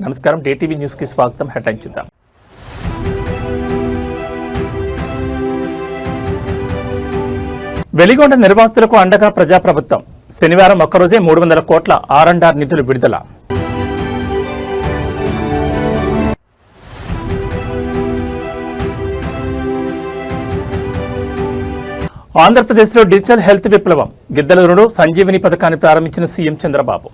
నమస్కారం, DTV news కి స్వాగతం. హెడ్లైన్ చూద్దాం. వెలిగొండ నిర్వాసితులకు అండగా ప్రజాప్రభుత్వం. శనివారం ఒక్కరోజే 300 కోట్ల R&R నిధులు విడుదల. ఆంధ్రప్రదేశ్లో డిజిటల్ హెల్త్ విప్లవం. గిద్దలూరులో సంజీవిని పథకాన్ని ప్రారంభించిన సీఎం చంద్రబాబు.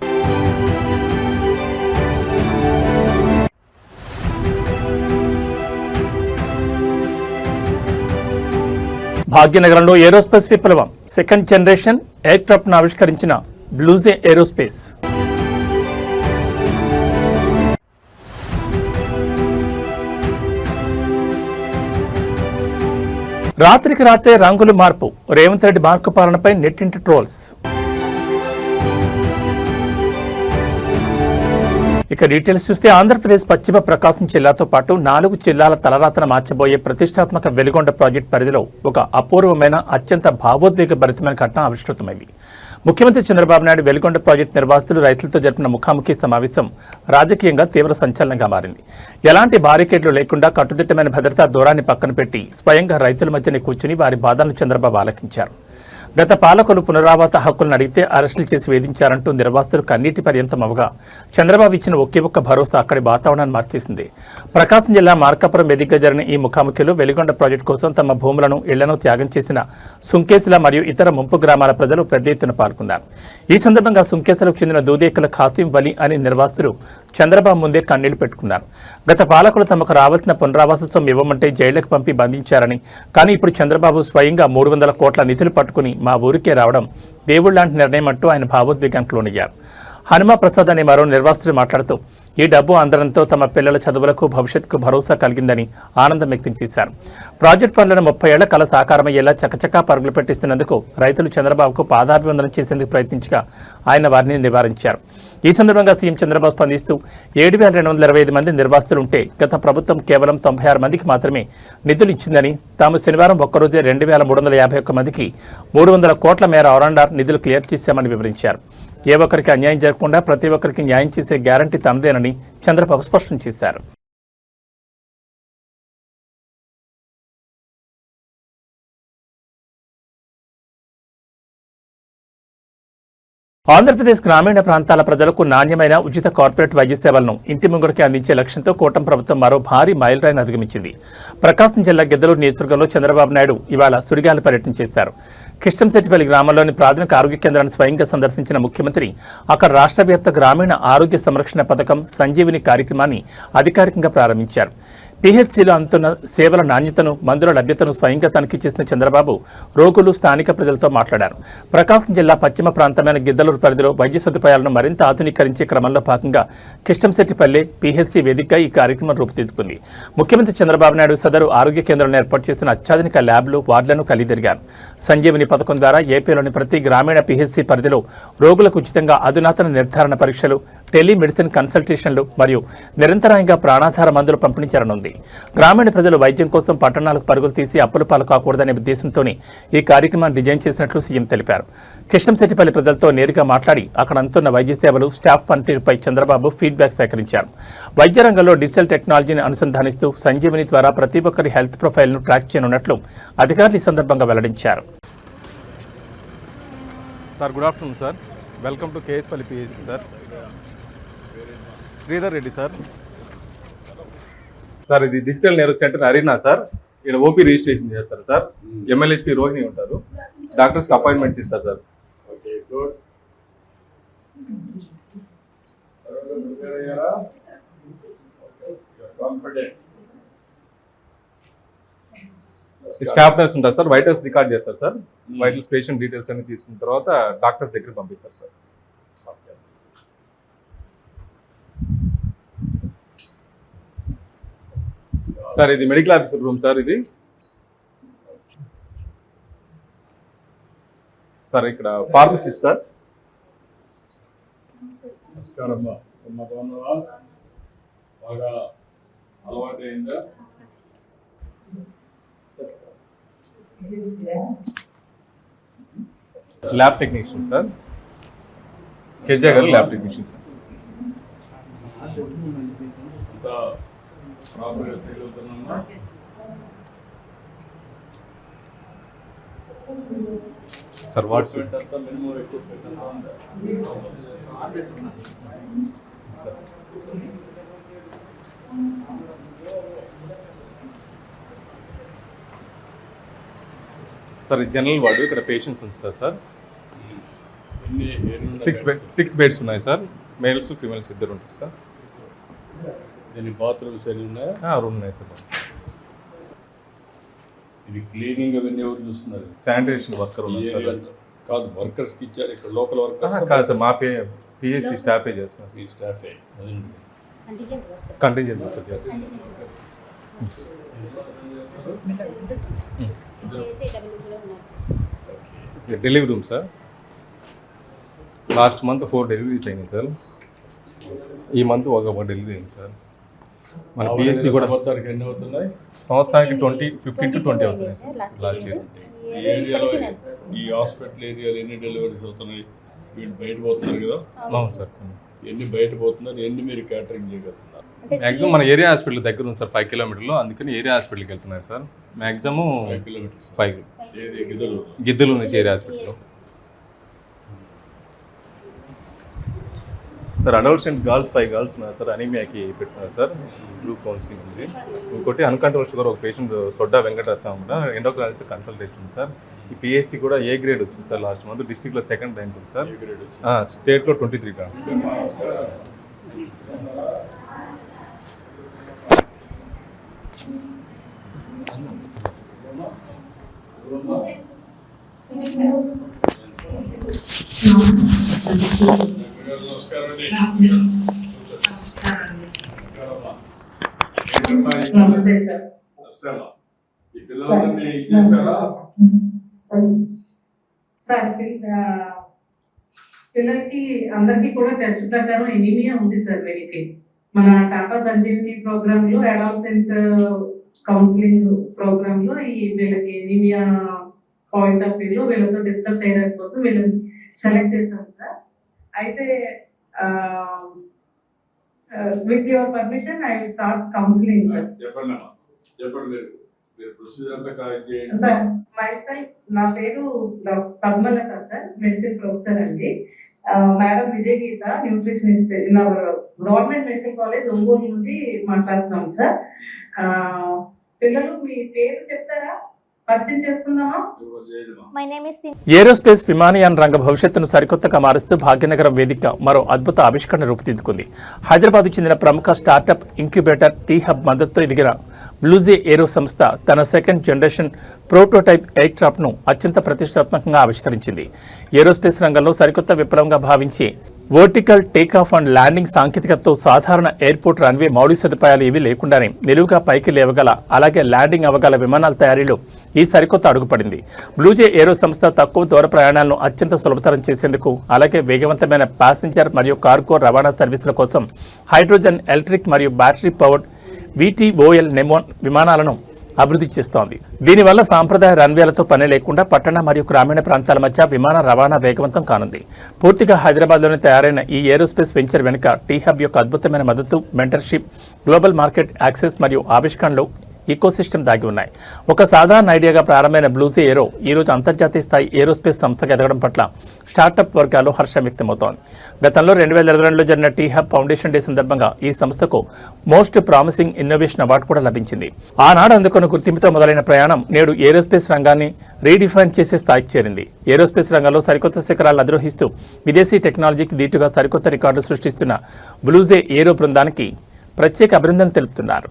భాగ్యనగరంలో ఏరోస్పేస్ విప్లవం. సెకండ్ జనరేషన్ ఎయిర్ క్రాఫ్ట్ను ఆవిష్కరించిన బ్లూజే ఏరోస్పేస్. రాత్రికి రాత్రే రంగులు మార్పు. రేవంత్ రెడ్డి మార్కు పాలనపై నెట్టింటి ట్రోల్స్. ఇక డీటెయిల్స్ చూస్తే ఆంధ్రప్రదేశ్ పశ్చిమ ప్రకాశం జిల్లాతో పాటు 4 జిల్లాల తలరాతన మార్చబోయే ప్రతిష్టాత్మక వెలిగొండ ప్రాజెక్టు పరిధిలో ఒక అపూర్వమైన అత్యంత భావోద్వేగభరితమైన ఘటన ఆవిష్కృతమైంది. ముఖ్యమంత్రి చంద్రబాబు నాయుడు వెలిగొండ ప్రాజెక్టు నిర్వాసితులు రైతులతో జరిపిన ముఖాముఖి సమావేశం రాజకీయంగా తీవ్ర సంచలనంగా మారింది. ఎలాంటి బారికేడ్లు లేకుండా కట్టుదిట్టమైన భద్రతా దూరాన్ని పక్కన పెట్టి స్వయంగా రైతుల మధ్యనే కూర్చుని వారి బాధలను చంద్రబాబు ఆలకించారు. గత పాలకులు పునరావాస హక్కులను అడిగితే అరెస్టులు చేసి వేధించారంటూ నిర్వాసితులు కన్నీటి పర్యంతం అవగా చంద్రబాబు ఇచ్చిన ఒకే ఒక్క భరోసా అక్కడి వాతావరణాన్ని మార్చేసింది. ప్రకాశం జిల్లా మార్కాపురం వేదికగా జరిగిన ఈ ముఖాముఖిలో వెలిగొండ ప్రాజెక్టు కోసం తమ భూములను ఇళ్లను త్యాగం చేసిన సుంకేసుల మరియు ఇతర ముంపు గ్రామాల ప్రజలు పెద్ద ఎత్తున పాల్గొన్నారు. ఈ సందర్భంగా సుంకేసులకు చెందిన దూదేకల ఖాసిం వలి అనే నిర్వాసితులు చంద్రబాబు ముందే కన్నీళ్లు పెట్టుకున్నారు. గత పాలకులు తమకు రావాల్సిన పునరావాస సొమ్ము ఇవ్వమంటే జైళ్లకు పంపి బంధించారని, కానీ ఇప్పుడు చంద్రబాబు స్వయంగా 300 కోట్ల నిధులు పట్టుకుని మా ఊరికే రావడం దేవుళ్లాంటి నిర్ణయం అంటూ ఆయన భావోద్వేగానికి లోనయ్యారు. హనుమ ప్రసాద్ అనే మరో నిర్వాసితులు మాట్లాడుతూ ఈ డబ్బు అందడంతో తమ పిల్లల చదువులకు భవిష్యత్తుకు భరోసా కలిగిందని ఆనందం వ్యక్తం చేశారు. ప్రాజెక్టు పనులను 30 ఏళ్ల కల సాకారమయ్యేలా చకచకా పరుగులు పెట్టిస్తున్నందుకు రైతులు చంద్రబాబుకు పాదాభివందనం చేసేందుకు ప్రయత్నించగా ఆయన వారిని నివారించారు. ఈ సందర్భంగా సీఎం చంద్రబాబు స్పందిస్తూ 7,225 మంది నిర్వాసితులు ఉంటే గత ప్రభుత్వం కేవలం 96 మందికి మాత్రమే నిధులు ఇచ్చిందని, తాము శనివారం ఒక్కరోజే 2,351 మందికి 300 కోట్ల మేర R&R నిధులు క్లియర్ చేశామని వివరించారు. ఏ ఒక్కరికి అన్యాయం జరగకుండా ప్రతి ఒక్కరికి న్యాయం చేసే గ్యారంటీ తమదేనని చంద్రబాబు స్పష్టం చేశారు. ఆంధ్రప్రదేశ్ గ్రామీణ ప్రాంతాల ప్రజలకు నాణ్యమైన ఉచిత కార్పొరేట్ వైద్య సేవలను ఇంటి ముంగడికి అందించే లక్ష్యంతో కూటమి ప్రభుత్వం మరో భారీ మైలురాయిని అధిగమించింది. ప్రకాశం జిల్లా గిద్దలూరు నియోజకవర్గంలో చంద్రబాబు నాయుడు ఇవాళ సుడిగాలి పర్యటన చేశారు. కిష్టంశెట్టిపల్లి గ్రామంలోని ప్రాథమిక ఆరోగ్య కేంద్రాన్ని స్వయంగా సందర్శించిన ముఖ్యమంత్రి అక్కడ రాష్ట్ర వ్యాప్త గ్రామీణ ఆరోగ్య సంరక్షణ పథకం సంజీవిని కార్యక్రమాన్ని అధికారికంగా ప్రారంభించారు. PHCలో అందుతున్న సేవల నాణ్యతను, మందుల లభ్యతను స్వయంగా తనిఖీ చేసిన చంద్రబాబు రోగులు, స్థానిక ప్రజలతో మాట్లాడారు. ప్రకాశం జిల్లా పశ్చిమ ప్రాంతమైన గిద్దలూరు పరిధిలో వైద్య సదుపాయాలను మరింత ఆధునీకరించే క్రమంలో భాగంగా కిష్టంశెట్టిపల్లి PHC వేదికగా ఈ కార్యక్రమం రూపుదిద్దుకుంది. ముఖ్యమంత్రి చంద్రబాబు నాయుడు సదరు ఆరోగ్య కేంద్రంలో ఏర్పాటు చేసిన అత్యాధునిక ల్యాబ్లు, వార్డులను కలిదిరిగారు. సంజీవిని పథకం ద్వారా ఏపీలోని ప్రతి గ్రామీణ PHC పరిధిలో రోగులకు ఉచితంగా అధునాతన నిర్ధారణ పరీక్షలు, టెలిమెడిసిన్ కన్సల్టేషన్లు మరియు నిరంతరాయంగా ప్రాణాధార మందులు పంపిణీ చేరనుంది. గ్రామీణ ప్రజలు వైద్యం కోసం పట్టణాలకు పరుగులు తీసి అప్పుల పాలు కాకూడదనే ఉద్దేశంతోనే ఈ కార్యక్రమాన్ని డిజైన్ చేసినట్లు సీఎం తెలిపారు. కిష్టంశెట్టిపల్లి ప్రజలతో నేరుగా మాట్లాడి అక్కడ అందుతున్న వైద్య సేవలు, స్టాఫ్ పనితీరుపై చంద్రబాబు ఫీడ్బ్యాక్ సేకరించారు. వైద్య రంగంలో డిజిటల్ టెక్నాలజీని అనుసంధానిస్తూ సంజీవిని ద్వారా ప్రతి ఒక్కరి హెల్త్ ప్రొఫైల్ను ట్రాక్ చేయనున్నట్లు అధికారులు ఈ సందర్భంగా వెల్లడించారు. Sir, good afternoon sir. Welcome to KSPalli PHC sir. Sridhar Reddy sir. Sir, ఇది digital nerve centre arena sir. ఇక్కడ ఓపీ రిజిస్ట్రేషన్ చేస్తారు సార్. MLHP రోహిణి ఉంటారు. డాక్టర్స్కి అపాయింట్మెంట్స్ ఇస్తారు సార్. స్టాఫ్ నర్స్ ఉంటారు సార్. వైటల్స్ రికార్డ్ చేస్తారు సార్. వైటల్స్ పేషెంట్ డీటెయిల్స్ అన్ని తీసుకున్న తర్వాత డాక్టర్స్ దగ్గర పంపిస్తారు సార్. సార్, ఇది మెడికల్ ఆఫీసర్ రూమ్ సార్. ఇది సార్ ఇక్కడ ఫార్మసిస్ట్ సార్. బాగా అలవాటైందా? Lab technician sir. కేజే గారు ల్యాబ్ టెక్నీషియన్ సార్. అంతా ప్రాపర్గా చేయగలుగుతున్నామా? సార్ వాట్స్ అంతా మినిమం ఎక్విప్మెంట్ అంతా ఉందా? సార్ జనరల్ వార్డు ఇక్కడ పేషెంట్స్ ఉంచుతారు సార్. ఎన్ని 6 బెడ్స్ ఉన్నాయి సార్. మేల్స్ ఫీమేల్స్ ఇద్దరు ఉంటారు సార్. దీని బాత్రూమ్స్ ఎన్ని ఉన్నాయా? రూమ్ ఉన్నాయి సార్. ఇది క్లీనింగ్ అవన్నీ ఎవరు చూస్తున్నారు? శానిటేషన్ వర్కర్ ఈ ఉన్నారు ఏరియా సార్. అంతా కాదు, వర్కర్స్కి ఇచ్చారు ఇక్కడ లోకల్ వర్కర్స్ కాదు సార్, మా పిఎస్సి స్టాఫే చేస్తున్నారు ఈ స్టాఫే. కంటింజెంట్ వర్కర్ చేస్తారు. Delivery room sir. Last month 4 deliveries అయినాయి సార్. ఈ మంత్ ఒక డెలివరీ అయింది సార్. మన పిఎస్సి కూడా సంవత్సరానికి ఎన్ని అవుతున్నాయి? సంవత్సరానికి 15 to 20 అవుతున్నాయి సార్ లాస్ట్ ఇయర్. ఈ ఏరియాలో ఈ హాస్పిటల్ ఏరియాలో ఎన్ని డెలివరీస్ అవుతున్నాయి? వీళ్ళు బయట పోతున్నారు కదా? అవును సార్. ఎన్ని బయట పోతున్నారు, ఎన్ని మీరు క్యాటరింగ్ చేయగలుగుతున్నారు? మ్యాక్సిమం మన ఏరియా హాస్పిటల్ దగ్గర ఉంది సార్, 5 కిలోమీటర్లు. అందుకని ఏరియా హాస్పిటల్కి వెళ్తున్నాయి సార్. మ్యాక్సిమం 5 కిలోమీటర్స్ 5 ఏది గిద్దలు? గిద్దలు నుంచి area hospital sir. Adults and girls 5 girls ఉన్నారు సార్. అనీమియాకి పెట్టుకున్నారు సార్. గ్రూప్ కౌన్సిలింగ్ ఉంది. ఇంకోటి అన్కంట్రోల్ షుగర్ ఒక పేషెంట్ సొడ్డా వెంకటరత్నం కూడా ఎండోక్రైనస్ కన్సల్టేషన్ ఉంది సార్. ఈ పిఎస్సి కూడా ఏ గ్రేడ్ వచ్చింది సార్. లాస్ట్ మంత్ డిస్ట్రిక్ట్లో 2nd ర్యాంక్ ఉంది సార్. స్టేట్లో 23 ర్యాంక్. నమస్కారం అండి. నమస్తే సార్. నమస్తే అమ్మా. ఈ పిల్లలందరినీ చేస్తారా? సార్ పిల్లలకి అందరికీ కూడా టెస్ట్ ప్రకారం ఎనీమియా ఉంది సార్. వీళ్ళకి మన టాటా సంజీవిని ప్రోగ్రామ్ లో అడాల్సెంట్ కౌన్సిలింగ్ ప్రోగ్రామ్ లో ఈ వీళ్ళకి ఎనీమియా పాయింట్ ఆఫ్ వ్యూ లో వీళ్ళతో డిస్కస్ చేయడానికి కోసం వీళ్ళని సెలెక్ట్ చేశాం సార్. అయితే with your permission I will start counselling sir. చెప్పండి అమ్మా, చెప్పండి. మీరు ప్రొసీజర్ అంతా కరెక్ట్ చేయండి సార్. నా పేరు పద్మలత సార్, మెడిసిన్ ప్రొఫెసర్ అండి. Madam Vijay Geetha, nutritionist in our government medical college Ongole నుండి మాట్లాడుతున్నాం సార్. పిల్లలు మీ పేరు చెప్తారా? పరిచయం చేసుకుందామా? ఏరోస్పేస్ విమానయాన రంగ భవిష్యత్తును సరికొత్తగా మారుస్తూ భాగ్యనగరం వేదిక మరో అద్భుత ఆవిష్కరణ రూపుదిద్దుకుంది. హైదరాబాద్కు చెందిన ప్రముఖ స్టార్టప్ ఇంక్యుబేటర్ టీ-హబ్ మద్దతుతో ఎదిగిన బ్లూజే ఏరో సంస్థ తన 2nd జనరేషన్ ప్రోటోటైప్ ఎయిర్క్రాఫ్ట్ను అత్యంత ప్రతిష్టాత్మకంగా ఆవిష్కరించింది. ఏరోస్పేస్ రంగంలో సరికొత్త విప్లవంగా భావించి వర్టికల్ టేకాఫ్ అండ్ ల్యాండింగ్ సాంకేతికతతో సాధారణ ఎయిర్పోర్ట్ రన్వే మౌలిక సదుపాయాలు ఏవీ లేకుండానే నిలువుగా పైకి లేవగల, అలాగే ల్యాండింగ్ అవ్వగల విమానాల తయారీలో ఈ సరికొత్త అడుగుపడింది. బ్లూజే ఏరో సంస్థ తక్కువ దూర ప్రయాణాలను అత్యంత సులభతరం చేసేందుకు, అలాగే వేగవంతమైన ప్యాసింజర్ మరియు కార్గో రవాణా సర్వీసుల కోసం హైడ్రోజన్, ఎలక్ట్రిక్ మరియు బ్యాటరీ పవర్డ్ VTOL నెమోన్ విమానాలను అభివృద్ధి చేస్తోంది. దీనివల్ల సాంప్రదాయ రన్వేలతో పని లేకుండా పట్టణ మరియు గ్రామీణ ప్రాంతాల మధ్య విమాన రవాణా వేగవంతం కానుంది. పూర్తిగా హైదరాబాద్లోనే తయారైన ఈ ఏరోస్పేస్ వెంచర్ వెనుక టీ-హబ్ యొక్క అద్భుతమైన మద్దతు, మెంటర్షిప్, గ్లోబల్ మార్కెట్ యాక్సెస్ మరియు ఆవిష్కరణలు ఈకోసిస్టమ్ దాగి ఉన్నాయి. ఒక సాధారణ ఐడియాగా ప్రారంభమైన బ్లూజే ఏరో ఈరోజు అంతర్జాతీయ స్థాయి ఏరోస్పేస్ సంస్థగా ఎదగడం పట్ల స్టార్టప్ వర్గాల్లో హర్షం వ్యక్తమవుతోంది. గతంలో 2022లో జరిగిన టీ-హబ్ ఫౌండేషన్ డే సందర్భంగా ఈ సంస్థకు మోస్ట్ ప్రామిసింగ్ ఇన్నోవేషన్ అవార్డు కూడా లభించింది. ఆనాడు అందుకున్న గుర్తింపుతో మొదలైన ప్రయాణం నేడు ఏరోస్పేస్ రంగాన్ని రీడిఫైన్ చేసే స్థాయికి చేరింది. ఏరోస్పేస్ రంగంలో సరికొత్త శిఖరాలను అధిరోహిస్తూ విదేశీ టెక్నాలజీకి దీటుగా సరికొత్త రికార్డులు సృష్టిస్తున్న బ్లూజే ఏరో బృందానికి ప్రత్యేక అభినందనలు తెలుపుతున్నారు.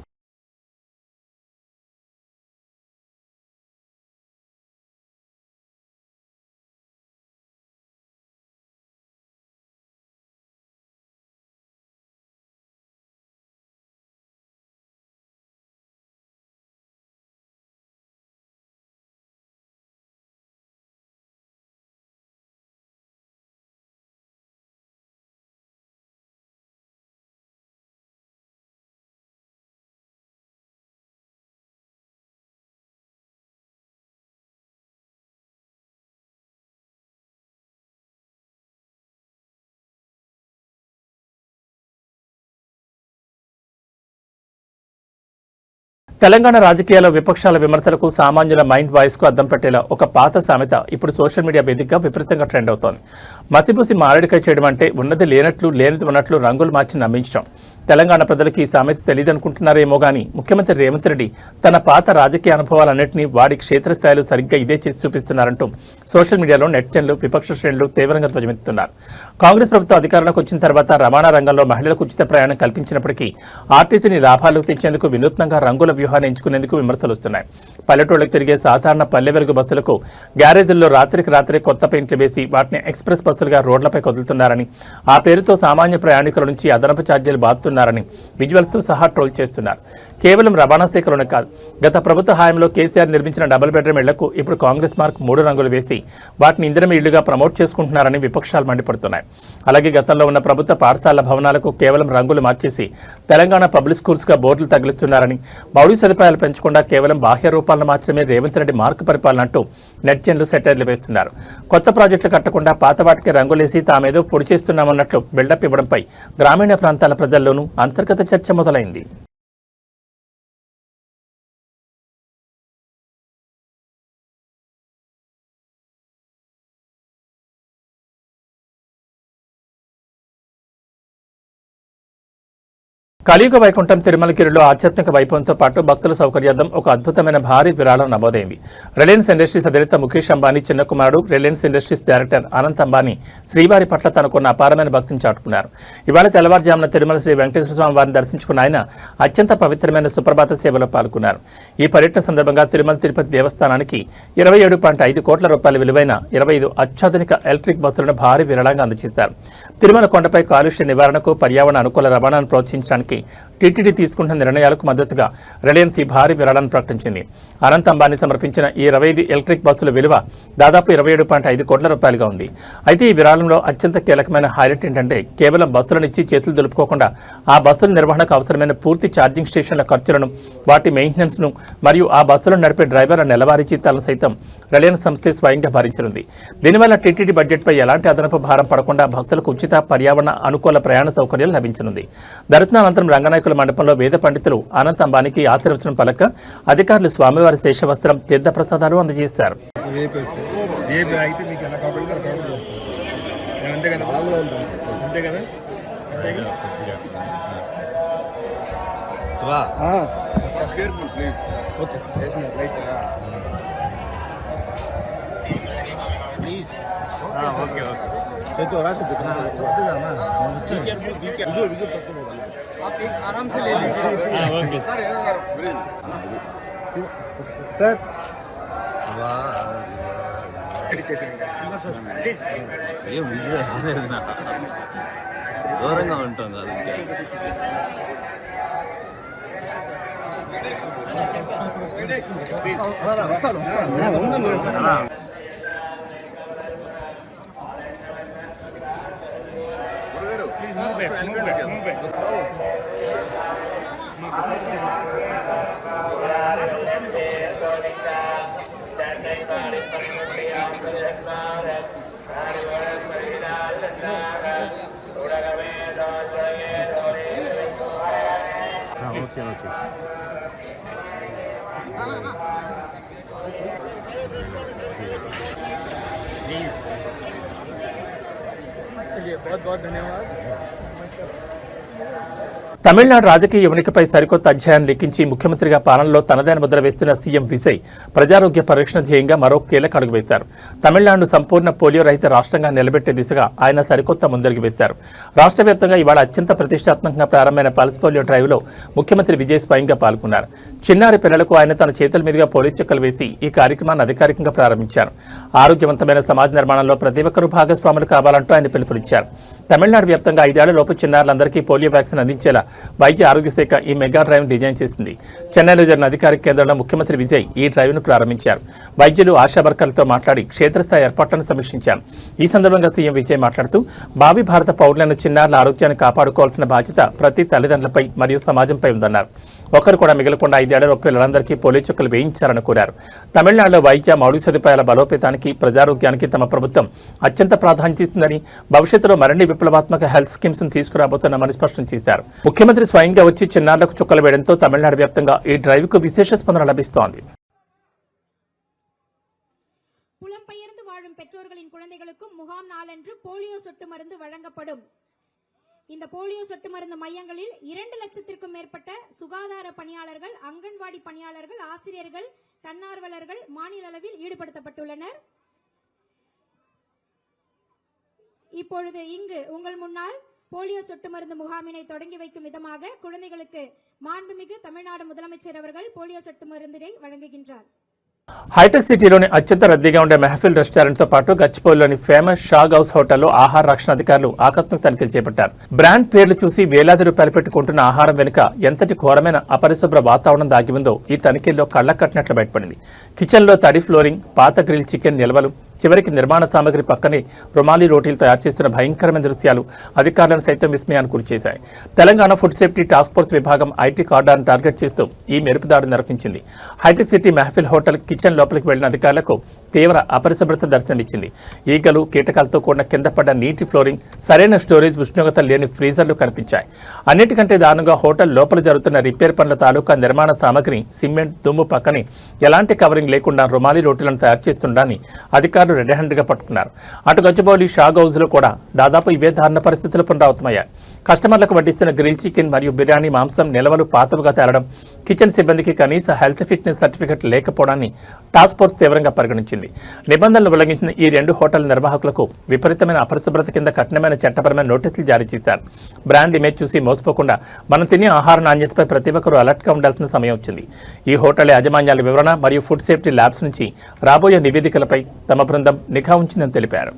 తెలంగాణ రాజకీయాల్లో విపక్షాల విమర్శలకు సామాన్యుల మైండ్ వాయిస్ కు అద్దం పెట్టేలా ఒక పాత సామెత ఇప్పుడు సోషల్ మీడియా వేదికగా విపరీతంగా ట్రెండ్ అవుతోంది. మసిబూసి మారేడుకాయ చేయడం అంటే ఉన్నది లేనట్లు లేనిది ఉన్నట్లు రంగులు మార్చి నమ్మించడం. తెలంగాణ ప్రజలకు ఈ సామెత తెలియదనుకుంటున్నారేమో గానీ ముఖ్యమంత్రి రేవంత్ రెడ్డి తన పాత రాజకీయ అనుభవాలన్నింటినీ వాడి క్షేత్రస్థాయిలో సరిగ్గా ఇదే చేసి చూపిస్తున్నారంటూ సోషల్ మీడియాలో నెటిజన్లు విపక్ష శ్రేణులు తీవ్రంగా ధ్వజమెత్తుతున్నారు. కాంగ్రెస్ ప్రభుత్వం అధికారంలోకి వచ్చిన తర్వాత రవాణా రంగంలో మహిళలకు ఉచిత ప్రయాణం కల్పించినప్పటికీ ఆర్టీసీని లాభాలకు తెచ్చేందుకు వినూత్నంగా రంగుల వ్యూహాన్ని ఎంచుకునేందుకు విమర్శలు వస్తున్నాయి. పల్లెటూళ్లకు తిరిగే సాధారణ పల్లె వెలుగు బస్సులకు గ్యారేజీల్లో రాత్రికి రాత్రి కొత్త పెయింట్లు వేసి వాటిని ఎక్స్ప్రెస్ బస్సులుగా రోడ్లపై కదులుతున్నారని, ఆ పేరుతో సామాన్య ప్రయాణికుల నుంచి అదనపు ఛార్జీలు బాదుతున్నారని విజువల్స్తో సహా ట్రోల్ చేస్తున్నారు. కేవలం రవాణా శాఖలోనే కాదు, గత ప్రభుత్వ హయాంలో కేసీఆర్ నిర్మించిన డబుల్ బెడ్రూమ్ ఇళ్లకు ఇప్పుడు కాంగ్రెస్ మార్క్ 3 రంగులు వేసి వాటిని ఇందిరమ ఇళ్లుగా ప్రమోట్ చేసుకుంటున్నారని విపక్షాలు మండిపడుతున్నాయి. అలాగే గతంలో ఉన్న ప్రభుత్వ పాఠశాలల భవనాలకు కేవలం రంగులు మార్చేసి తెలంగాణ పబ్లిక్ స్కూల్స్గా బోర్డులు తగిలిస్తున్నారని, మౌలిక సదుపాయాలు పెంచకుండా కేవలం బాహ్య రూపాలను మాత్రమే రేవంత్ రెడ్డి మార్కు పరిపాలన అంటూ నెటిజన్లు సెటైర్లు వేస్తున్నారు. కొత్త ప్రాజెక్టులు కట్టకుండా పాత వాటికి రంగులేసి తామేదో పొడి చేస్తున్నామన్నట్లు బిల్డప్ ఇవ్వడంపై గ్రామీణ ప్రాంతాల ప్రజల్లోనూ అంతర్గత చర్చ మొదలైంది. కలియుగ వైకుంఠం తిరుమలగిరిలో ఆధ్యాత్మిక వైభవంతో పాటు భక్తుల సౌకర్యార్థం ఒక అద్భుతమైన భారీ విరాళం నమోదైంది. రిలయన్స్ ఇండస్ట్రీస్ అధినేత ముఖేష్ అంబానీ చిన్న కుమారుడు Reliance industries director Anant Ambani శ్రీవారి పట్ల తనకున్న అపారమైన భక్తిని చాటుకున్నారు. ఇవాళ తెల్లవారుజామున తిరుమల శ్రీ వెంకటేశ్వర స్వామి వారిని దర్శించుకున్న ఆయన అత్యంత పవిత్రమైన సుప్రభాత సేవలో పాల్గొన్నారు. ఈ పర్యటన సందర్భంగా తిరుమల తిరుపతి దేవస్థానానికి 27.5 కోట్ల రూపాయల విలువైన 25 అత్యాధునిక ఎలక్ట్రిక్ బస్సులను భారీ విరాళంగా అందజేశారు. తిరుమల కొండపై కాలుష్య నివారణకు, పర్యావరణ అనుకూల రవాణాను ప్రోత్సహించడానికి టీటీడీ తీసుకుంటున్న నిర్ణయాలకు మద్దతుగా రిలయన్స్ ఈ భారీ విరాళాన్ని ప్రకటించింది. అనంత్ అంబానీ సమర్పించిన ఈ 25 ఎలక్ట్రిక్ బస్సుల విలువ దాదాపు 27.5 కోట్ల రూపాయలుగా ఉంది. అయితే ఈ విరాళంలో అత్యంత కీలకమైన హైలైట్ ఏంటంటే కేవలం బస్సులనిచ్చి చేతులు దులుపుకోకుండా ఆ బస్సుల నిర్వహణకు అవసరమైన పూర్తి ఛార్జింగ్ స్టేషన్ల ఖర్చులను, వాటి మెయింటెనెన్స్ను మరియు ఆ బస్సులను నడిపే డ్రైవర్ల నెలవారీ జీతాలను సైతం రిలయన్స్ సంస్థే స్వయంగా భరించనుంది. దీనివల్ల టీటీడీ బడ్జెట్పై ఎలాంటి అదనపు భారం పడకుండా భక్తులకు ఉచిత, పర్యావరణ అనుకూల ప్రయాణ సౌకర్యాలు లభించనుంది. దర్శనానంతరం రంగనాయకుల మండపంలో వేద పండితులు అనంత్ అంబానీకి ఆశీర్వచనం పలక అధికారులు స్వామివారి శేషవస్త్రం, తీర్థప్రసాదాలు అందజేశారు. आराम से ले लीजिए सर। ఏం విజువల్ రాలేదు నా దూరంగా ఉంటాం కాదు चलिए बहुत बहुत धन्यवाद। తమిళనాడు రాజకీయ ఉనికిపై సరికొత్త అధ్యాయాన్ని లిఖించి ముఖ్యమంత్రిగా పాలనలో తనదైన ముద్ర వేస్తున్న సీఎం విజయ్ ప్రజారోగ్య పరిరక్షణ ధ్యేయంగా మరో కీలక అడుగు వేశారు. తమిళనాడును సంపూర్ణ పోలియో రహిత రాష్ట్రంగా నిలబెట్టే దిశగా ఆయన సరికొత్త ముందడుగు వేశారు. రాష్ట్ర వ్యాప్తంగా ఇవాళ అత్యంత ప్రతిష్టాత్మకంగా ప్రారంభమైన పల్స్ పోలియో డ్రైవ్లో ముఖ్యమంత్రి విజయ్ స్వయంగా పాల్గొన్నారు. చిన్నారి పిల్లలకు ఆయన తన చేతుల మీదుగా పోలియో చుక్కలు వేసి ఈ కార్యక్రమాన్ని అధికారికంగా ప్రారంభించారు. ఆరోగ్యవంతమైన సమాజ నిర్మాణంలో ప్రతి ఒక్కరూ భాగస్వాములు కావాలంటూ ఆయన పిలుపునిచ్చారు. తమిళనాడు వ్యాప్తంగా 5 ఏళ్లలోపు చిన్నారులందరికీ పోలియో వ్యాక్సిన్ అందించేలా వైద్య ఆరోగ్య శాఖ ఈ మెగా డ్రైవ్ డిజైన్ చేసింది. చెన్నైలో జరిగిన అధికారిక కేంద్రంలో ముఖ్యమంత్రి విజయ్ ఈ డ్రైవ్ను ప్రారంభించారు. వైద్యులు, ఆశా వర్కర్లతో మాట్లాడి క్షేత్రస్థాయి ఏర్పాట్లను సమీక్షించారు. ఈ సందర్భంగా సీఎం విజయ్ మాట్లాడుతూ భావి భారత పౌరులైన చిన్నారుల ఆరోగ్యాన్ని కాపాడుకోవాల్సిన బాధ్యత ప్రతి తల్లిదండ్రులపై మరియు సమాజంపై ఉందన్నారు. ఒకరు కూడా మిగలకుండా 5 ఏళ్లలోపు పిల్లలందరికీ పోలియో చుక్కలు వేయించారని కోరారు. తమిళనాడులో వైద్య మౌలిక సదుపాయాల బలోపేతానికి, ప్రజారోగ్యానికి తమ ప్రభుత్వం అత్యంత ప్రాధాన్యత ఇస్తుందని, భవిష్యత్తులో మరిన్ని విప్లవాత్మక హెల్త్ స్కీమ్స్ తీసుకురాబోతున్నామని స్పష్టం చేశారు. ముఖ్యమంత్రి స్వయంగా వచ్చి చిన్నారులకు చుక్కలు వేయడంతో తమిళనాడు వ్యాప్తంగా ఈ డ్రైవ్కు విశేష స్పందన లభిస్తోంది. புலம்பெயர்ந்து வாழும் பெற்றோர்களின் குழந்தைகளுக்கும் முகாம் நாளன்று போலியோ சொட்டு மருந்து வழங்கப்படும். இந்த போலியோ சொட்டு மருந்து மையங்களில் 2 லட்சத்திற்கும் மேற்பட்ட சுகாதார பணியாளர்கள், அங்கன்வாடி பணியாளர்கள், ஆசிரியர்கள், தன்னார்வலர்கள் மாநில அளவில் ஈடுபடுத்தப்பட்டுள்ளனர். இப்பொழுது இங்கு உங்கள் முன்னால் போலியோ சொட்டு மருந்து முகாமினை தொடங்கி வைக்கும் விதமாக குழந்தைகளுக்கு மாண்புமிகு தமிழ்நாடு முதலமைச்சர் அவர்கள் போலியோ சொட்டு மருந்தினை வழங்குகின்றார். హైటెక్ సిటీలోని అత్యంత రద్దీగా ఉండే మెహఫిల్ రెస్టారెంట్తో పాటు గచ్చిబౌలిలోని ఫేమస్ షాగ్ హౌస్ హోటల్లో ఆహార రక్షణ అధికారులు ఆకస్మిక తనిఖీలు చేపట్టారు. బ్రాండ్ పేర్లు చూసి వేలాది రూపాయలు పెట్టుకుంటున్న ఆహారం వెనుక ఎంతటి ఘోరమైన అపరిశుభ్ర వాతావరణం దాగి ఉందో ఈ తనిఖీల్లో కళ్లకు కట్టినట్లు బయటపడింది. కిచెన్లో తడి ఫ్లోరింగ్, పాత గ్రిల్ చికెన్ నిల్వలు, చివరికి నిర్మాణ సామగ్రి పక్కనే రుమాలి రోటీలు తయారు చేస్తున్న భయంకరమైన దృశ్యాలు అధికారులను సైతం విస్మయానికి గురిచేశాయి. Telangana food safety task force విభాగం ఐటీ కార్డర్ను టార్గెట్ చేస్తూ ఈ మెరుపుదాడి నిర్వహించింది. హైటెక్ సిటీ మెహఫిల్ హోటల్ కిచెన్ లోపలికి వెళ్లిన అధికారులకు తీవ్ర అపరిశుభ్రత దర్శనమిచ్చింది. ఈగలు, కీటకాలతో కూడిన కింద పడ్డ నీటి ఫ్లోరింగ్, సరైన స్టోరేజ్, ఉష్ణోగ్రత లేని ఫ్రీజర్లు కనిపించాయి. అన్నిటికంటే దారుణంగా హోటల్ లోపల జరుగుతున్న రిపేర్ పనుల తాలూకా నిర్మాణ సామగ్రి, సిమెంట్, దుమ్ము పక్కనే ఎలాంటి కవరింగ్ లేకుండా రుమాలి రోటీలను తయారు చేస్తుండని అధికారులు రెడ్ హ్యాండ్గా పట్టుకున్నారు. అటు గచ్చిబౌలి షాగ్ హౌస్ లో కూడా దాదాపు ఇవే దారుణ పరిస్థితులు పునరావృతమయ్యాయి. కస్టమర్లకు వడ్డిస్తున్న గ్రిల్ చికెన్ మరియు బిర్యానీ మాంసం నిల్వలు పాతవుగా తేలడం, కిచెన్ సిబ్బందికి కనీస హెల్త్ ఫిట్నెస్ సర్టిఫికెట్ లేకపోవడాన్ని టాస్క్ ఫోర్స్ తీవ్రంగా పరిగణించింది. నిబంధనలు ఉల్లంఘించిన ఈ 2 హోటల్ నిర్వాహకులకు విపరీతమైన అపరిశుభ్రత కింద కఠినమైన చట్టపరమైన నోటీసులు జారీ చేశారు. బ్రాండ్ ఇమేజ్ చూసి మోసపోకుండా మనం తినే ఆహార నాణ్యతపై ప్రతి ఒక్కరూ అలర్ట్గా ఉండాల్సిన సమయం వచ్చింది. ఈ హోటల్ యాజమాన్యాల వివరణ మరియు ఫుడ్ సేఫ్టీ ల్యాబ్స్ నుంచి రాబోయే నివేదికలపై తమ బృందం నిఘా ఉంచిందని తెలిపారు.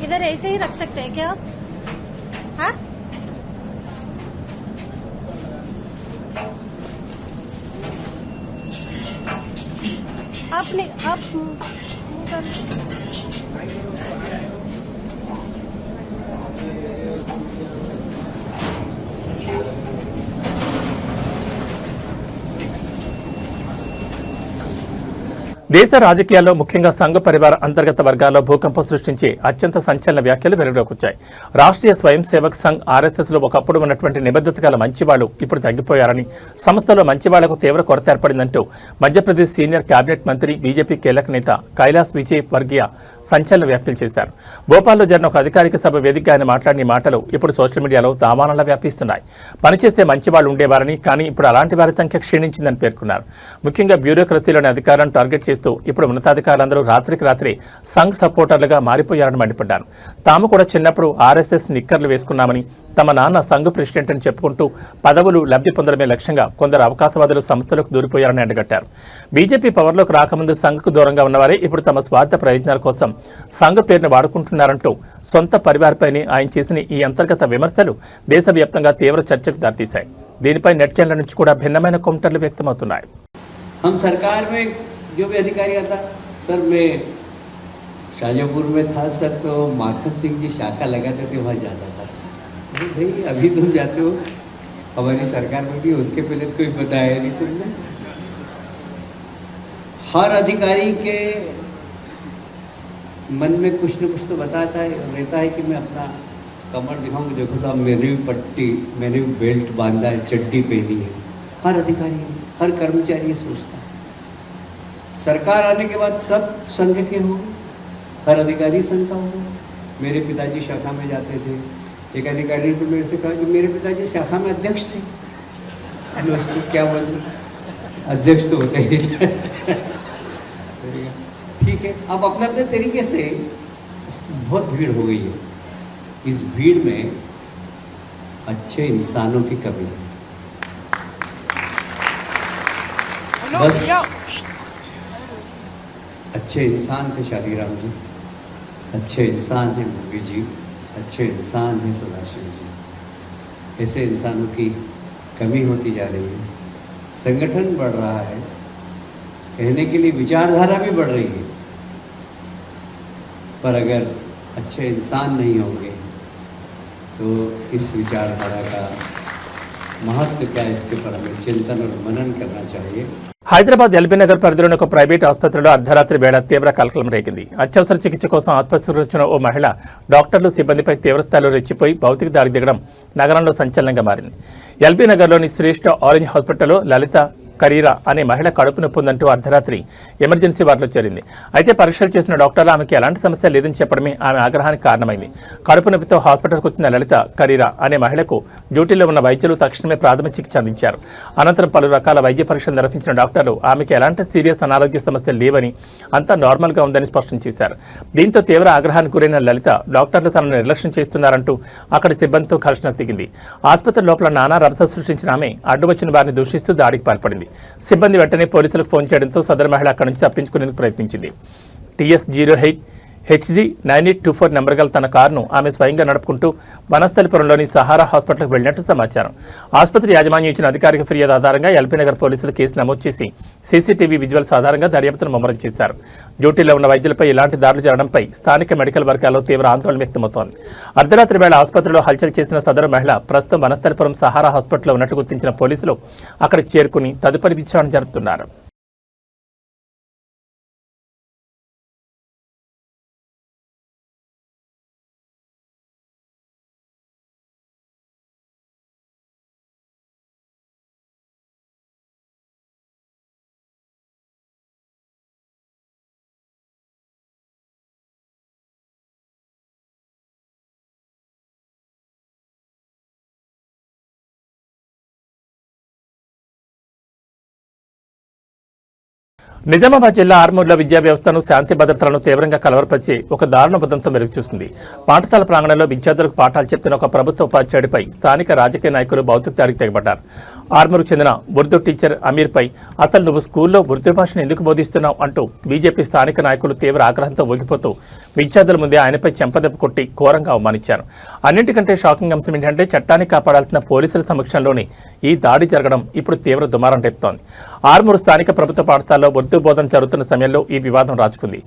इधर ऐसे ही रख सकते हैं क्या? हाँ? आपने आप దేశ రాజకీయాల్లో ముఖ్యంగా సంఘ పరివార అంతర్గత వర్గాల్లో భూకంపం సృష్టించి అత్యంత సంచలన వ్యాఖ్యలు వెలుగులోకి వచ్చాయి. రాష్ట్రీయ స్వయం సేవక్ సంఘ్ ఆర్ఎస్ఎస్లో ఒకప్పుడు ఉన్నటువంటి నిబద్ధత గల మంచివాళ్లు ఇప్పుడు తగ్గిపోయారని, సంస్థలో మంచివాళ్లకు తీవ్ర కొరత ఏర్పడిందంటూ మధ్యప్రదేశ్ సీనియర్ కేబినెట్ మంత్రి, బీజేపీ కీలక నేత కైలాస్ విజయ్ వర్గీయ సంచలన వ్యాఖ్యలు చేశారు. భోపాల్లో జరిగిన ఒక అధికారిక సభ వేదికగా ఆయన మాట్లాడిన మాటలు ఇప్పుడు సోషల్ మీడియాలో దామానంలా వ్యాపిస్తున్నాయి. పనిచేసే మంచివాళ్లు ఉండేవారని, కానీ ఇప్పుడు అలాంటి వారి సంఖ్య క్షీణించిందని పేర్కొన్నారు. ముఖ్యంగా బ్యూరోక్రసీలోని అధికారాన్ని టార్గెట్ చేస్తూ ఇప్పుడు ఉన్నతాధికారులందరూ రాత్రికి రాత్రి సంఘ్ సపోర్టర్లుగా మారిపోయారని మండిపడ్డారు. తాము కూడా చిన్నప్పుడు ఆర్ఎస్ఎస్ నిక్కర్లు వేసుకున్నామని, తమ నాన్న సంఘ్ ప్రెసిడెంట్ అని చెప్పుకుంటూ పదవులు, లబ్ధి పొందడమే లక్ష్యంగా కొందరు అవకాశవాదులు సంస్థలకు దూరిపోయారని ఎండగట్టారు. బీజేపీ పవర్లోకి రాకముందు సంఘ్కు దూరంగా ఉన్నవారే ఇప్పుడు తమ స్వార్థ ప్రయోజనాల కోసం సంఘ్ పేరును వాడుకుంటున్నారంటూ సొంత పరివారపైనే ఆయన చేసిన ఈ అంతర్గత విమర్శలు దేశవ్యాప్తంగా తీవ్ర చర్చకు దారితీశాయి. దీనిపై నెటిజన్ల నుంచి కూడా భిన్నమైన కౌంటర్లు వ్యక్తమవుతున్నాయి. जो भी अधिकारी आता सर, मैं शाहजहाँपुर में था सर, तो माखन सिंह जी शाखा लगाते थे, वहाँ जाता था। भाई अभी तुम जाते हो, हमारी सरकार में भी उसके पहले तो कोई बताया नहीं तुमने। हर अधिकारी के मन में कुछ न कुछ तो बताता है, रहता है कि मैं अपना कमर दिखाऊंगा, देखो साहब मैंने भी पट्टी, मैंने भी बेल्ट बांधा है, चड्डी पहनी है। हर अधिकारी, हर कर्मचारी ये सोचता है। सरकार आने के बाद सब संघ के होंगे, हर अधिकारी संघ का होगा। मेरे पिताजी शाखा में जाते थे, एक अधिकारी ने तो मेरे से कहा कि मेरे पिताजी शाखा में अध्यक्ष थे। उसको क्या बोलूं, अध्यक्ष तो होते ही थे। ठीक है, अब अपने अपने तरीके से बहुत भीड़ हो गई है। इस भीड़ में अच्छे इंसानों की कमी है। बस अच्छे इंसान थे शादीराम जी, अच्छे इंसान हैं मोदी जी, अच्छे इंसान हैं सदाशिव जी। ऐसे इंसानों की कमी होती जा रही है। संगठन बढ़ रहा है, कहने के लिए विचारधारा भी बढ़ रही है, पर अगर अच्छे इंसान नहीं होंगे तो इस विचारधारा का महत्व क्या है इसके पर हमें चिंतन और मनन करना चाहिए। హైదరాబాద్ ఎల్బీ నగర్ పరిధిలోని ఒక ప్రైవేట్ ఆసుపత్రిలో అర్ధరాత్రి వేళ తీవ్ర కలకలం రేగింది. అత్యవసర చికిత్స కోసం ఆసుపత్రికి వచ్చిన ఓ మహిళ డాక్టర్లు సిబ్బందిపై తీవ్రస్థాయిలో రెచ్చిపోయి భౌతిక దాడి దిగడం నగరంలో సంచలనంగా మారింది. ఎల్బీ నగర్లోని శ్రేష్ఠ ఆరెంజ్ హాస్పిటల్లో లలిత కరీరా అనే మహిళ కడుపు నొప్పి ఉందంటూ అర్ధరాత్రి ఎమర్జెన్సీ వార్డులో చేరింది. అయితే పరీక్షలు చేసిన డాక్టర్లు ఆమెకి ఎలాంటి సమస్య లేదని చెప్పడమే ఆమె ఆగ్రహానికి కారణమైంది. కడుపు నొప్పితో హాస్పిటల్కు వచ్చిన లలిత కరీరా అనే మహిళకు డ్యూటీలో ఉన్న వైద్యులు తక్షణమే ప్రాథమిక చికిత్స అందించారు. అనంతరం పలు రకాల వైద్య పరీక్షలు నిర్వహించిన డాక్టర్లు ఆమెకి ఎలాంటి సీరియస్ అనారోగ్య సమస్యలు లేవని, అంతా నార్మల్గా ఉందని స్పష్టం చేశారు. దీంతో తీవ్ర ఆగ్రహానికి గురైన లలిత డాక్టర్లు తనను నిర్లక్ష్యం చేస్తున్నారంటూ అక్కడి సిబ్బందితో ఘర్షణకు దిగింది. ఆసుపత్రి లోపల నానా రభస సృష్టించిన ఆమె అడ్డు వచ్చిన వారిని దూషిస్తూ దాడికి పాల్పడింది. సిబ్బంది వెంటనే పోలీసులకు ఫోన్ చేయడంతో సదరు మహిళ అక్కడి నుంచి తప్పించుకునేందుకు ప్రయత్నించింది. TS08 HG 9824 నెంబర్ గల తన కారును ఆమె స్వయంగా నడుపుకుంటూ వనస్థలిపురంలోని సహారా హాస్పిటల్కి వెళ్లినట్టు సమాచారం. ఆసుపత్రి యాజమాన్యం ఇచ్చిన అధికారిక ఫిర్యాదు ఆధారంగా ఎల్బీ నగర్ పోలీసులు కేసు నమోదు చేసి సీసీటీవీ విజువల్స్ ఆధారంగా దర్యాప్తును ముమ్మరం చేశారు. డ్యూటీలో ఉన్న వైద్యులపై ఇలాంటి దాడులు జరగడంపై స్థానిక మెడికల్ వర్గాల్లో తీవ్ర ఆందోళన వ్యక్తమవుతోంది. అర్ధరాత్రి వేళ ఆసుపత్రిలో హల్చల్ చేసిన సదరు మహిళ ప్రస్తుతం వనస్థలిపురం సహారా హాస్పిటల్లో ఉన్నట్టు గుర్తించిన పోలీసులు అక్కడికి చేరుకుని తదుపరి విచారణ జరుపుతున్నారు. నిజామాబాద్ జిల్లా ఆర్మూర్లో విద్యా వ్యవస్థను, శాంతి భద్రతలను తీవ్రంగా కలవరపరిచి ఒక దారుణ ఉదంతం వెలుగుచూసింది. పాఠశాల ప్రాంగణంలో విద్యార్థులకు పాఠాలు చెప్తున్న ఒక ప్రభుత్వ ఉపాధ్యాయుడిపై స్థానిక రాజకీయ నాయకులు భౌతిక దాడికి తెగబడ్డారు. ఆర్మూర్కు చెందిన ఉర్దూ టీచర్ అమీర్పై అసలు నువ్వు స్కూల్లో ఉర్దూ భాషను ఎందుకు బోధిస్తున్నావు అంటూ బీజేపీ స్థానిక నాయకులు తీవ్ర ఆగ్రహంతో ఊగిపోతూ విద్యార్థుల ముందే ఆయనపై చెంపదెబ్బ కొట్టి ఘోరంగా అవమానించారు. అన్నింటికంటే షాకింగ్ అంశం ఏంటంటే చట్టాన్ని కాపాడాల్సిన పోలీసుల సమక్షంలోనే ఈ దాడి జరగడం ఇప్పుడు తీవ్ర దుమారం రేపుతోంది. ఆర్మూరు స్థానిక ప్రభుత్వ పాఠశాలలో ఉర్దూ బోధన జరుగుతున్న సమయంలో ఈ వివాదం రాజుకుంది.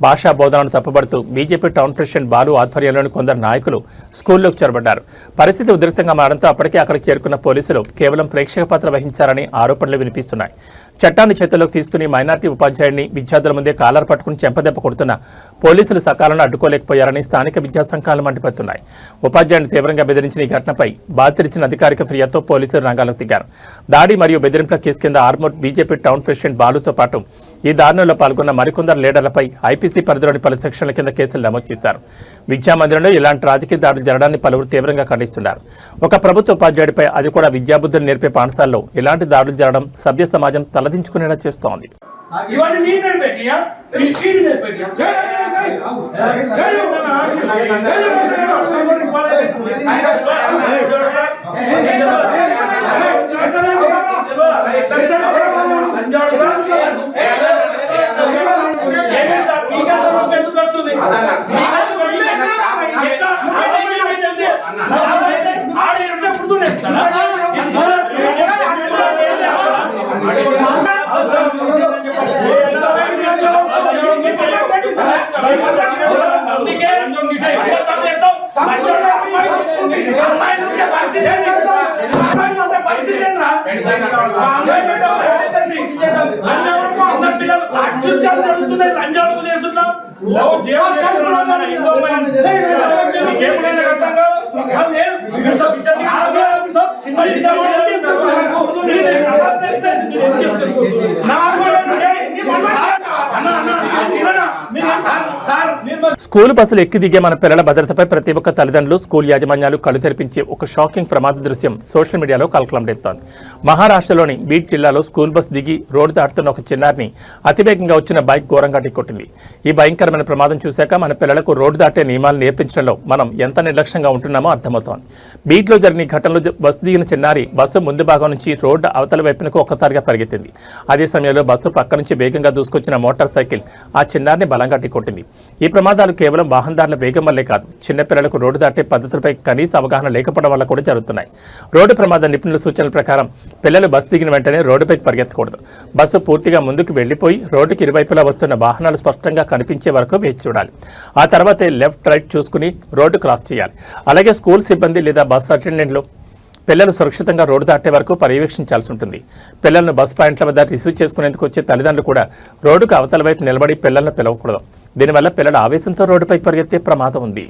భాషా బోధనను తప్పుబడుతూ బీజేపీ టౌన్ ప్రెసిడెంట్ బాలు ఆధ్వర్యంలోని కొందరు నాయకులు స్కూల్లోకి చొరబడ్డారు. పరిస్థితి ఉద్రిక్తంగా మారడంతో అప్పటికే అక్కడికి చేరుకున్న పోలీసులు కేవలం ప్రేక్షక పాత్ర వహించారని ఆరోపణలు వినిపిస్తున్నాయి. చట్టాన్ని చేతుల్లోకి తీసుకుని మైనార్టీ ఉపాధ్యాయుడిని విద్యార్థుల ముందే కాలర్ పట్టుకుని చెంపదెబ్బ కొడుతున్న పోలీసులు సకాలంలో అడ్డుకోలేకపోయారని స్థానిక విద్యా సంఘాలు మండిపడుతున్నాయి. ఉపాధ్యాయుడిని తీవ్రంగా బెదిరించిన ఈ ఘటనపై బాధితులిచ్చిన అధికారిక ఫిర్యాదుతో పోలీసులు రంగాలకు దిగారు. దాడి మరియు బెదిరింపుల కేసు కింద ఆర్మూర్ బీజేపీ టౌన్ ప్రెసిడెంట్ బాలుతో పాటు ఈ దారుణంలో పాల్గొన్న మరికొందరు లీడర్లపై ఐపీసీ పరిధిలోని పలు సెక్షన్ల కింద కేసులు నమోదు చేశారు. విద్యామందిరంలో ఇలాంటి రాజకీయ దాడులు జరగడాన్ని పలువురు తీవ్రంగా ఖండిస్తున్నారు. ఒక ప్రభుత్వ ఉపాధ్యాయుడిపై, అది కూడా విద్యాబుద్ధులు నేర్పే పాఠశాలలో ఇలాంటి దాడులు జరగడం సభ్య సమాజం తలదించుకునేలా చేస్తోంది. స్కూల్ బస్సులు ఎక్కి దిగే మన పిల్లల భద్రతపై ప్రతి ఒక్క తల్లిదండ్రులు, స్కూల్ యాజమాన్యాలు కళ్ళు తెరిపించే ఒక షాకింగ్ ప్రమాద దృశ్యం సోషల్ మీడియాలో కలకలం రేపుతోంది. మహారాష్ట్రలోని బీడ్ జిల్లాలో స్కూల్ బస్ దిగి రోడ్డు దాటుతున్న ఒక చిన్నారిని అతివేగంగా వచ్చిన బైక్ ఘోరంగా ఢీకొట్టింది. ఈ భయంకరమైన ప్రమాదం చూశాక మన పిల్లలకు రోడ్డు దాటే నియమాలు నేర్పించడంలో మనం ఎంత నిర్లక్ష్యంగా ఉంటున్నామో అర్థమవుతోంది. బీడ్లో జరిగిన ఈ ఘటనలో బస్సు దిగిన చిన్నారి బస్సు ముందు భాగం నుంచి రోడ్డు అవతల వైపునకు ఒక్కసారిగా పరిగెత్తింది. అదే సమయంలో బస్సు పక్క నుంచి వేగంగా దూసుకొచ్చిన మోటార్ సైకిల్ ఆ చిన్నారిని బలంగా ఢీకొట్టింది. ఈ ప్రమాదాలు కేవలం వాహనదారుల వేగం వల్లే కాదు, చిన్నపిల్లలకు రోడ్డు దాటే పద్ధతులపై కనీస అవగాహన లేకపోవడం వల్ల కూడా జరుగుతున్నాయి. రోడ్డు ప్రమాద నిపుణుల సూచనల ప్రకారం పిల్లలు బస్సు దిగిన వెంటనే రోడ్డుపైకి పరిగెత్తకూడదు. బస్సు పూర్తిగా ముందుకు వెళ్లిపోయి రోడ్డుకి ఇరువైపులా వస్తున్న వాహనాలు స్పష్టంగా కనిపించే వరకు వేచి చూడాలి. ఆ తర్వాతే లెఫ్ట్ రైట్ చూసుకుని రోడ్డు క్రాస్ చేయాలి. అలాగే స్కూల్ సిబ్బంది లేదా బస్సు అటెండెంట్లు పిల్లలు సురక్షితంగా రోడ్డు దాటే వరకు పర్యవేక్షించాల్సి ఉంటుంది. పిల్లలను బస్ పాయింట్ల వద్ద రిసీవ్ చేసుకునేందుకు వచ్చే తల్లిదండ్రులు కూడా రోడ్డుకు అవతల వైపు నిలబడి పిల్లలను పిలవకూడదు. దీనివల్ల పిల్లల ఆవేశంతో రోడ్డుపై పరిగెత్తే ప్రమాదం ఉంది.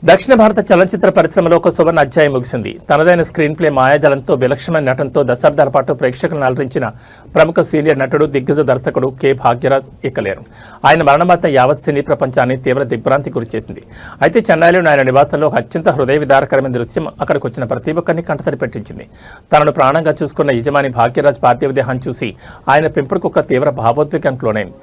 దక్షిణ భారత చలనచిత్ర పరిశ్రమలో ఒక సువర్ణ అధ్యాయం ముగిసింది. తనదైన స్క్రీన్ ప్లే, మాయాజాలంతో, విలక్షణమైన నటనతో దశాబ్దాల పాటు ప్రేక్షకులను అలరించిన ప్రముఖ సీనియర్ నటుడు, దిగ్గజ దర్శకుడు కె. భాగ్యరాజ్ ఇక్కలేరు. ఆయన మరణవార్త యావత్ సినీ ప్రపంచాన్ని తీవ్ర దిగ్భ్రాంతి గురిచేసింది. అయితే చెన్నైలోని ఆయన నివాసంలో ఒక అత్యంత హృదయ విదారకరమైన దృశ్యం అక్కడికి వచ్చిన ప్రతి ఒక్కరిని కంటతడి పెట్టించింది. తనను ప్రాణంగా చూసుకున్న యజమాని భాగ్యరాజ్ పార్థివ దేహాన్ని చూసి ఆయన పెంపుడు కుక్క తీవ్ర భావోద్వేగానికి లోనైంది.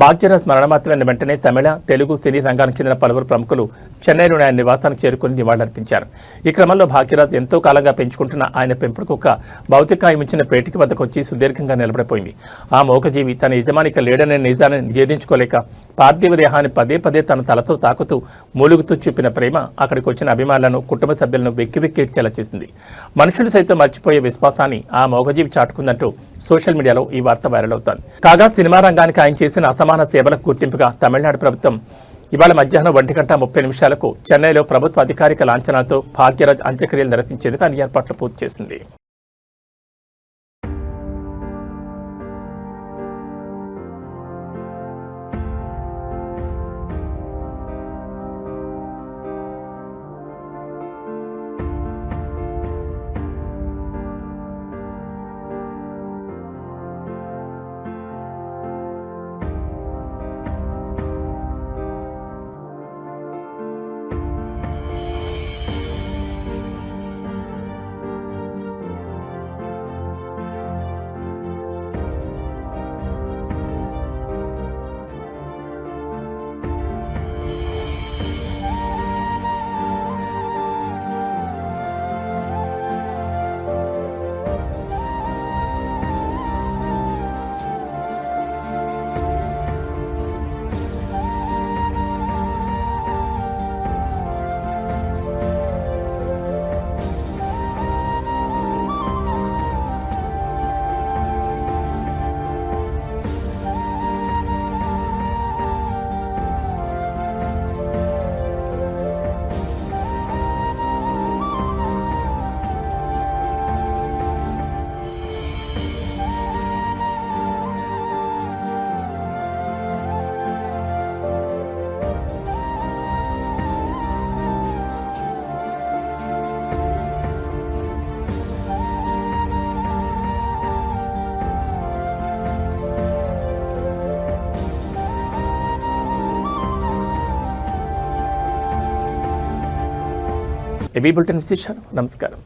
భాగ్యరాజ్ మరణవార్త వెంటనే తమిళ, తెలుగు సినీ రంగానికి చెందిన పలువురు ప్రముఖులు చెన్నైలోని ఆయన నివాసానికి చేరుకుని నివాళులర్పించారు. ఈ క్రమంలో భాగ్యరాజ్ ఎంతో కాలంగా పెంచుకుంటున్న ఆయన పెంపుడు కుక్క భౌతికాయం ఇచ్చిన పేటికి వద్దకు వచ్చి సుదీర్ఘంగా నిలబడిపోయింది. ఆ మోగజీవి తన యజమానికి లేడనే నిజాన్ని నిషేధించుకోలేక పార్థివ దేహాన్ని పదే పదే తన తలతో తాకుతూ మూలుగుతూ చూపిన ప్రేమ అక్కడికి వచ్చిన అభిమానులను, కుటుంబ సభ్యులను వెక్కి వెక్కిడ్చేలా చేసింది. మనుషులు సైతం మర్చిపోయే విశ్వాసాన్ని ఆ మోగజీవి చాటుకుందంటూ సోషల్ మీడియాలో ఈ వార్త వైరల్ అవుతోంది. కాగా సినిమా రంగానికి ఆయన చేసిన అసమాన సేవలకు గుర్తింపుగా తమిళనాడు ప్రభుత్వం ఇవాళ మధ్యాహ్నం 1:30 చెన్నైలో ప్రభుత్వ అధికారిక లాంఛనాలతో భాగ్యరాజ్ అంత్యక్రియలు నిర్వహించేందుకు అన్ని ఏర్పాట్లు పూర్తి చేసింది. ఏబీ బులెటిన్ విశేషాలు. నమస్కారం.